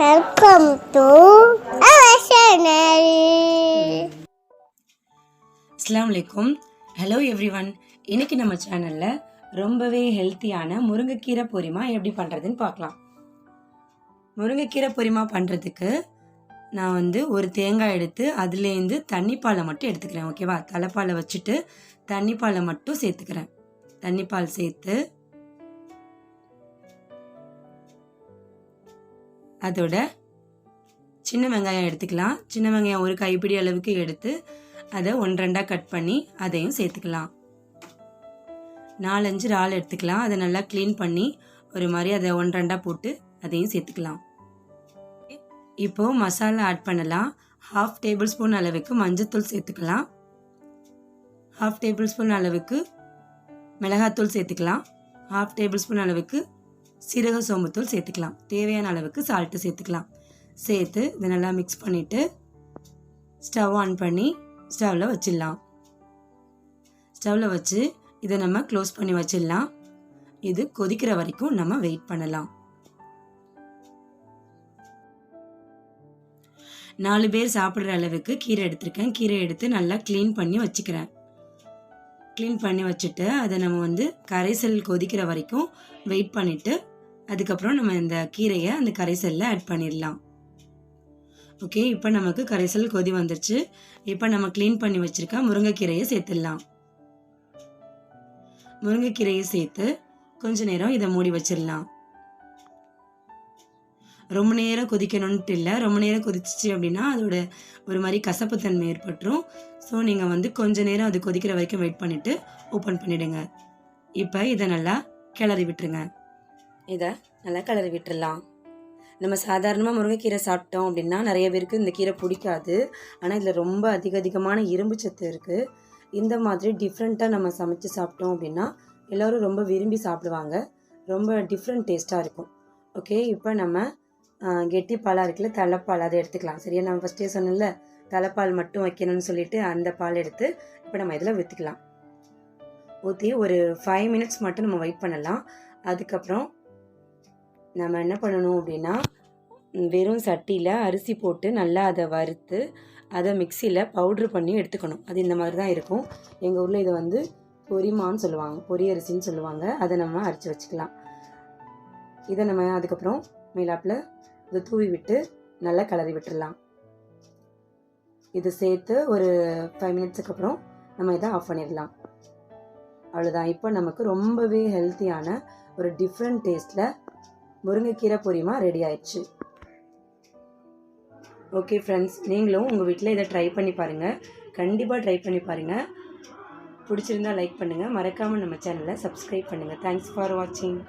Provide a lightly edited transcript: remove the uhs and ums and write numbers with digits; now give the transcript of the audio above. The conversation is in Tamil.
Welcome to our channel. அஸ்ஸலாமுஅலைக்கும். Hello everyone. இன்னைக்கு நம்ம சேனலில் ரொம்பவே ஹெல்த்தியான முருங்கைக்கீரை பொரிமா எப்படி பண்ணுறதுன்னு பார்க்கலாம். முருங்கைக்கீரை பொரிமா பண்ணுறதுக்கு நான் ஒரு தேங்காய் எடுத்து அதுலேருந்து தண்ணிப்பாலை மட்டும் எடுத்துக்கிறேன். ஓகேவா? தலைப்பாலை வச்சுட்டு தண்ணிப்பாலை மட்டும் சேர்த்துக்கிறேன். தண்ணிப்பால் சேர்த்து அதோட சின்ன வெங்காயம் எடுத்துக்கலாம். சின்ன வெங்காயம் ஒரு கைப்பிடி அளவுக்கு எடுத்து அதை 1-2 கட் பண்ணி அதையும் சேர்த்துக்கலாம். 4-5 இறால் எடுத்துக்கலாம். அதை நல்லா க்ளீன் பண்ணி ஒரு மாதிரி அதை 1-2 போட்டு அதையும் சேர்த்துக்கலாம். இப்போது மசாலா ஆட் பண்ணலாம். 1/2 டேபிள் ஸ்பூன் அளவுக்கு மஞ்சள்தூள் சேர்த்துக்கலாம். 1/2 டேபிள் ஸ்பூன் அளவுக்கு மிளகாத்தூள் சேர்த்துக்கலாம். 1/2 டேபிள் ஸ்பூன் அளவுக்கு சீரக சோம்புத்தூள் சேர்த்துக்கலாம். தேவையான அளவுக்கு சால்ட்டு சேர்த்துக்கலாம். சேர்த்து இதை நல்லா மிக்ஸ் பண்ணிவிட்டு ஸ்டவ் ஆன் பண்ணி ஸ்டவ்வில் வச்சிடலாம். ஸ்டவ்வில் வச்சு இதை நம்ம க்ளோஸ் பண்ணி வச்சிடலாம். இது கொதிக்கிற வரைக்கும் நம்ம வெயிட் பண்ணலாம். 4 பேர் சாப்பிட்ற அளவுக்கு கீரை எடுத்திருக்கேன். கீரை எடுத்து நல்லா க்ளீன் பண்ணி வச்சுக்கிறேன். க்ளீன் பண்ணி வச்சுட்டு அதை நம்ம கரைசல் கொதிக்கிற வரைக்கும் வெயிட் பண்ணிவிட்டு அதுக்கப்புறம் நம்ம இந்த கீரையை அந்த கரைசலில் ஆட் பண்ணிடலாம். ஓகே, இப்போ நமக்கு கரைசல் கொதி வந்துருச்சு. இப்போ நம்ம க்ளீன் பண்ணி வச்சுருக்க முருங்கைக்கீரையை சேர்த்துடலாம். முருங்கைக்கீரையை சேர்த்து கொஞ்ச நேரம் இதை மூடி வச்சிடலாம். ரொம்ப நேரம் கொதிக்கணும்ட்டு இல்லை. ரொம்ப நேரம் கொதிச்சிச்சு அப்படின்னா அதோட ஒரு மாதிரி கசப்புத்தன்மை ஏற்பட்டுரும். ஸோ நீங்கள் கொஞ்ச நேரம் அது கொதிக்கிற வரைக்கும் வெயிட் பண்ணிவிட்டு ஓப்பன் பண்ணிவிடுங்க. இப்போ இதை நல்லா கிளறி விட்டுருங்க. இதை நல்லா கிளறி விட்டுடலாம். நம்ம சாதாரணமாக முருங்கைக்கீரை சாப்பிட்டோம் அப்படின்னா நிறைய பேருக்கு இந்த கீரை பிடிக்காது. ஆனால் இதில் ரொம்ப அதிகமான இரும்பு சத்து இருக்குது. இந்த மாதிரி டிஃப்ரெண்ட்டாக நம்ம சமைச்சு சாப்பிட்டோம் அப்படின்னா எல்லோரும் ரொம்ப விரும்பி சாப்பிடுவாங்க. ரொம்ப டிஃப்ரெண்ட் டேஸ்ட்டாக இருக்கும். ஓகே, இப்போ நம்ம கெட்டி பாலாக இருக்குல்ல, தலைப்பால் அதை எடுத்துக்கலாம். சரியா? நம்ம ஃபஸ்ட்டே சொன்னோம்ல தலைப்பால் மட்டும் வைக்கணும்னு சொல்லிட்டு அந்த பால் எடுத்து இப்போ நம்ம இதில் ஊற்றிக்கலாம். ஊற்றி ஒரு 5 மினிட்ஸ் மட்டும் நம்ம வெயிட் பண்ணலாம். அதுக்கப்புறம் நம்ம என்ன பண்ணணும் அப்படின்னா வெறும் சட்டியில் அரிசி போட்டு நல்லா அதை வறுத்து அதை மிக்சியில் பவுட்ரு பண்ணி எடுத்துக்கணும். அது இந்த மாதிரி தான் இருக்கும். எங்கள் ஊரில் இதை பொரிமான்னு சொல்லுவாங்க, பொரி அரிசின்னு சொல்லுவாங்க. அதை நம்ம அரைச்சி வச்சுக்கலாம். இதை நம்ம அதுக்கப்புறம் மேலாப்பில் இதை தூவி விட்டு நல்லா கிளறி விட்டுடலாம். இது சேர்த்து ஒரு 5 மினிட்ஸுக்கு அப்புறம் நம்ம இதை ஆஃப் பண்ணிடலாம். அவ்வளோதான். இப்போ நமக்கு ரொம்பவே ஹெல்த்தியான ஒரு டிஃப்ரெண்ட் டேஸ்ட்டில் முருங்கைக்கீரை பொரிமா ரெடி ஆயிடுச்சு. ஓகே ஃப்ரெண்ட்ஸ், நீங்களும் உங்கள் வீட்டில் இதை ட்ரை பண்ணி பாருங்கள். கண்டிப்பாக ட்ரை பண்ணி பாருங்கள். பிடிச்சிருந்தால் லைக் பண்ணுங்கள். மறக்காமல் நம்ம சேனலை சப்ஸ்கிரைப் பண்ணுங்கள். தேங்க்ஸ் ஃபார் வாட்சிங்.